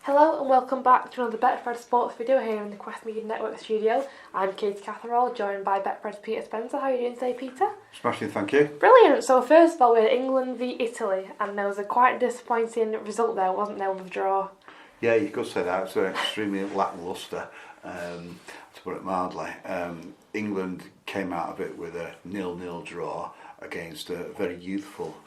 Hello and welcome back to another Betfred Sports video here in the Quest Media Network studio. I'm Katie Catherall, joined by Betfred's Peter Spencer. How are you doing today, Peter? Smashing, thank you. Brilliant. So first of all, we had England v Italy, and there was a quite disappointing result there, wasn't there, with a draw? Yeah, you could say that. It's extremely lacklustre, to put it mildly. England came out of it with a 0-0 draw against a very youthful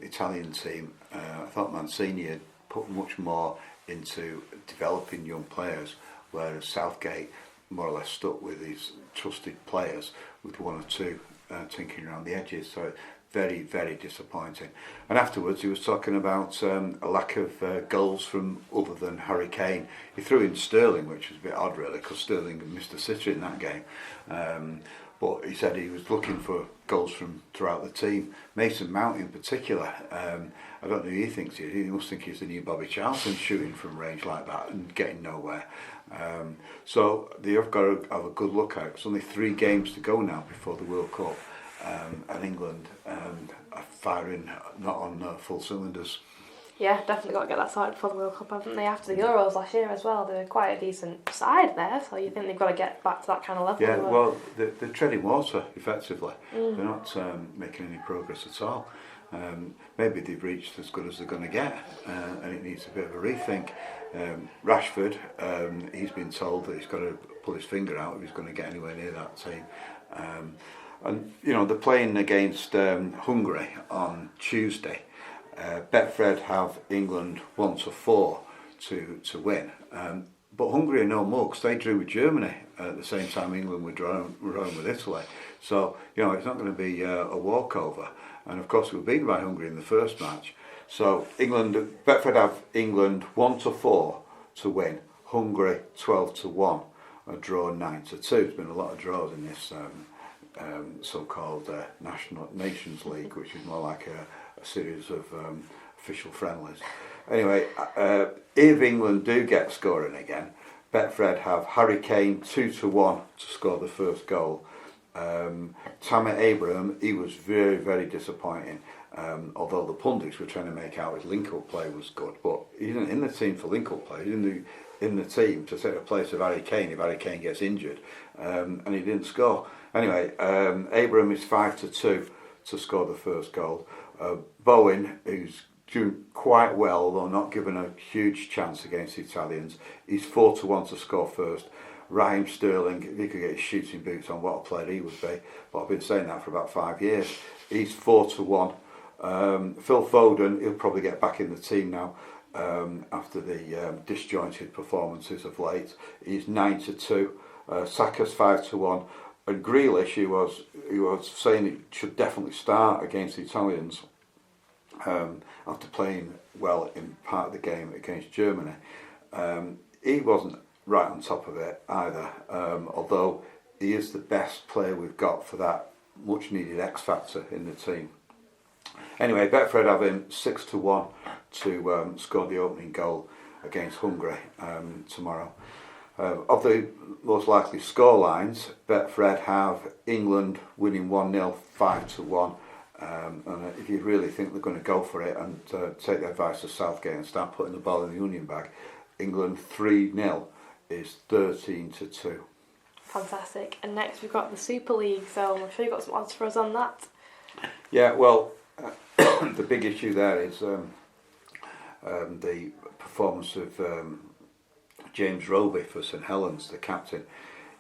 Italian team. I thought Mancini had put much more into developing young players, whereas Southgate more or less stuck with his trusted players with one or two tinkering around the edges. So very, very disappointing. And afterwards he was talking about a lack of goals from other than Harry Kane. He threw in Sterling, which was a bit odd really, because Sterling missed a sitter in that game. But he said he was looking for goals from throughout the team. Mason Mount in particular, I don't know who he thinks he is. He must think he's the new Bobby Charlton, shooting from range like that and getting nowhere. So they've got to have a good look at it. There's only 3 games to go now before the World Cup, and England are firing not on full cylinders. Yeah, definitely got to get that sorted before the World Cup, haven't they? After the Euros last year as well, they were quite a decent side there, so you think they've got to get back to that kind of level. Yeah, well, they're treading water, effectively. They're not making any progress at all. Maybe they've reached as good as they're going to get, and it needs a bit of a rethink. Rashford, he's been told that he's got to pull his finger out if he's going to get anywhere near that team. And, you know, they're playing against Hungary on Tuesday. Betfred have England 1-4 to win, but Hungary are no mugs. They drew with Germany at the same time England were drawing with Italy, so you know it's not going to be a walkover. And of course we were beaten by Hungary in the first match. So Betfred have England 1-4 to win, Hungary 12-1, a draw 9-2. There's been a lot of draws in this so-called Nations League, which is more like a series of official friendlies. Anyway, if England do get scoring again, Betfred have Harry Kane 2-1 to score the first goal. Tammy Abraham, he was very, very disappointing. Although the pundits were trying to make out his link-up play was good, but he isn't in the team for link-up play. He's in the team to take the place of Harry Kane if Harry Kane gets injured, and he didn't score. Anyway, Abraham is 5-2 to score the first goal. Bowen, who's doing quite well, although not given a huge chance against the Italians, he's 4-1 to score first. Raheem Sterling, if he could get his shooting boots on, what a player he would be. But I've been saying that for about 5 years. He's 4-1. Phil Foden, he'll probably get back in the team now after the disjointed performances of late. He's 9-2. Saka's 5-1. And Grealish, he was saying he should definitely start against the Italians after playing well in part of the game against Germany. He wasn't right on top of it either, although he is the best player we've got for that much needed X factor in the team. Anyway, Betfred have him 6-1 to score the opening goal against Hungary tomorrow. Of the most likely scorelines, Betfred have England winning 1-0, 5-1. And if you really think they're going to go for it and take the advice of Southgate and start putting the ball in the onion bag, England 3-0 is 13-2. Fantastic. And next we've got the Super League, so I'm sure you've got some odds for us on that. Yeah, well, the big issue there is the performance of James Roby for St Helens, the captain.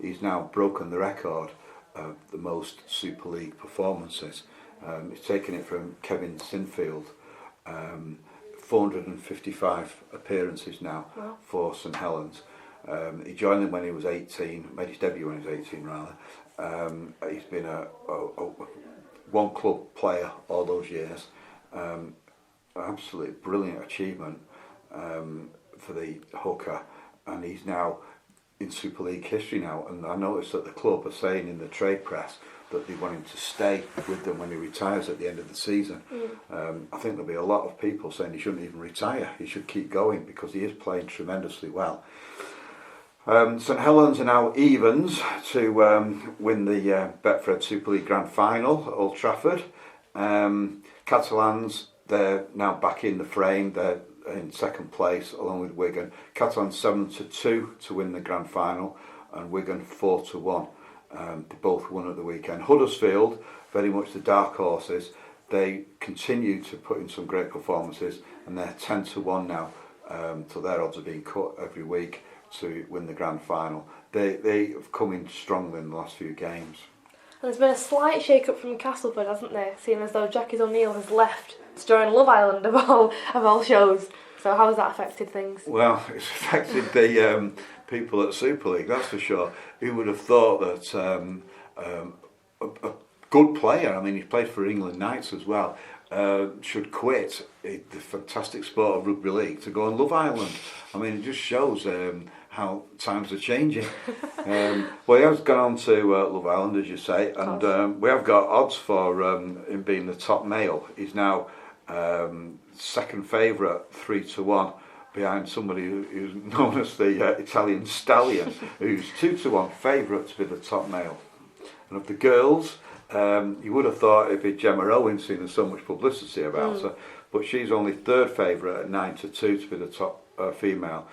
He's now broken the record of the most Super League performances. He's taken it from Kevin Sinfield. 455 appearances now for St Helens. He joined them when he was 18, made his debut when he was 18 rather. He's been a one club player all those years. Absolutely brilliant achievement for the hooker, and he's now in Super League history now. And I noticed that the club are saying in the trade press that they want him to stay with them when he retires at the end of the season. I think there'll be a lot of people saying he shouldn't even retire, he should keep going because he is playing tremendously well. St Helens are now evens to win the Betfred Super League Grand Final at Old Trafford. Catalans, they're now back in the frame. in second place, along with Wigan. Catalan 7-2 to win the grand final, and Wigan 4-1. They both won at the weekend. Huddersfield, very much the dark horses. They continue to put in some great performances, and they're 10-1 now. So their odds are being cut every week to win the grand final. They have come in strongly in the last few games. And there's been a slight shake-up from Castleford, hasn't there? Seeing as though Jackie O'Neill has left to join Love Island of all shows. So how has that affected things? Well, it's affected the people at Super League, that's for sure. Who would have thought that a good player, I mean, he played for England Knights as well, should quit the fantastic sport of rugby league to go on Love Island. I mean, it just shows how times are changing. Well, he has gone on to Love Island, as you say, and we have got odds for him being the top male. He's now second favourite, 3-1, behind somebody who's known as the Italian Stallion, who's 2-1 favourite to be the top male. And of the girls, you would have thought it'd be Gemma Owen, seeing there's so much publicity about her, but she's only third favourite at 9-2 to be the top female,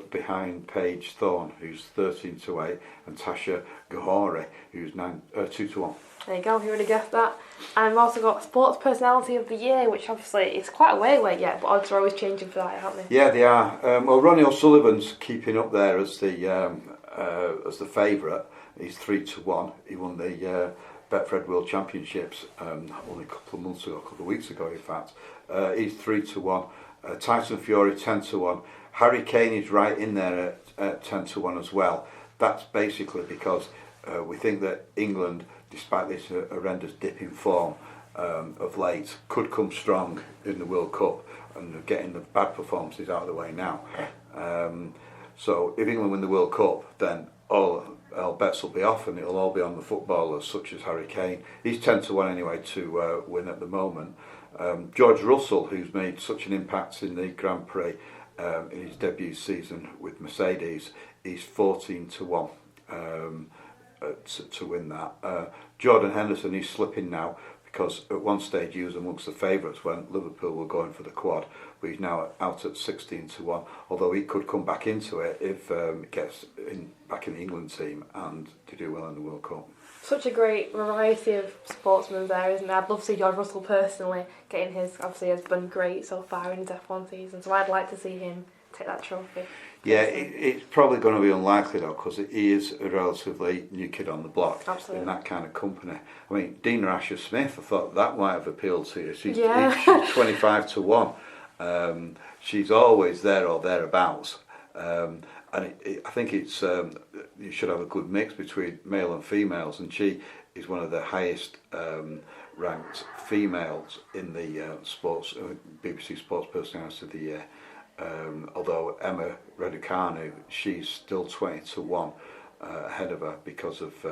behind Paige Thorne, who's 13-8, and Tasha Gahori, who's 2-1. There you go, you already guessed that. And we've also got Sports Personality of the Year, which obviously is quite a way away yet, but odds are always changing for that, aren't they? Yeah, they are. Well, Ronnie O'Sullivan's keeping up there as the favourite. He's 3-1. He won the Betfred World Championships only a couple of weeks ago, in fact. He's 3-1. Tyson Fury 10-1. Harry Kane is right in there at 10-1 as well. That's basically because we think that England, despite this horrendous dip in form of late, could come strong in the World Cup and getting the bad performances out of the way now. So if England win the World Cup, then all bets will be off, and it'll all be on the footballers such as Harry Kane. He's 10-1 anyway to win at the moment. George Russell, who's made such an impact in the Grand Prix in his debut season with Mercedes, he's 14-1 to win that. Jordan Henderson, he's slipping now because at one stage he was amongst the favourites when Liverpool were going for the quad, but he's now out at 16-1, although he could come back into it if he gets back in the England team and to do well in the World Cup. Such a great variety of sportsmen there, isn't there? I'd love to see George Russell personally getting his, obviously has been great so far in his F1 season, so I'd like to see him take that trophy. Yeah, it's probably going to be unlikely though, because he is a relatively new kid on the block. Absolutely. In that kind of company. I mean, Dina Asher-Smith, I thought that might have appealed to you. She's 25-1. She's always there or thereabouts. And I think it's you should have a good mix between male and females, and she is one of the highest ranked females in the sports BBC Sports Personality of the Year. Although Emma Raducanu, she's still 20-1 ahead of her because of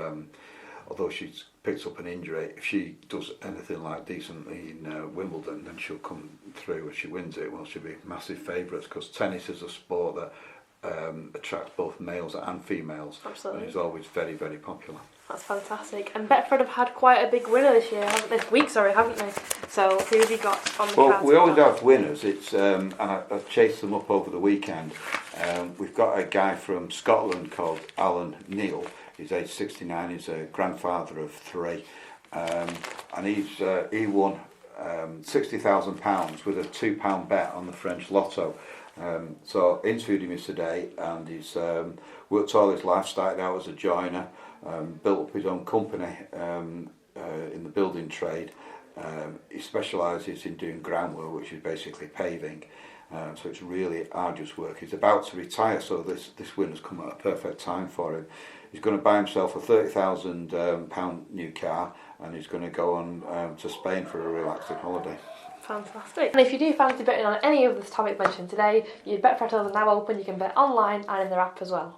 although she's picked up an injury, if she does anything like decently in Wimbledon, then she'll come through if she wins it. Well, she'll be massive favourites because tennis is a sport that attracts both males and females. Absolutely. And is always very, very popular. That's fantastic. And Betfred have had quite a big winner this year, haven't they? So who have you got on the card? Well, we always have winners. It's and I've chased them up over the weekend. We've got a guy from Scotland called Alan Neal. He's age 69. He's a grandfather of 3, and he won £60,000 with a £2 bet on the French Lotto. So I interviewed him yesterday, and he's worked all his life, started out as a joiner, built up his own company in the building trade. He specialises in doing groundwork, which is basically paving, so it's really arduous work. He's about to retire, so this win has come at a perfect time for him. He's going to buy himself a £30,000 new car, and he's going to go on to Spain for a relaxing holiday. Fantastic. And if you do fancy betting on any of the topics mentioned today, your Betfred are now open. You can bet online and in their app as well.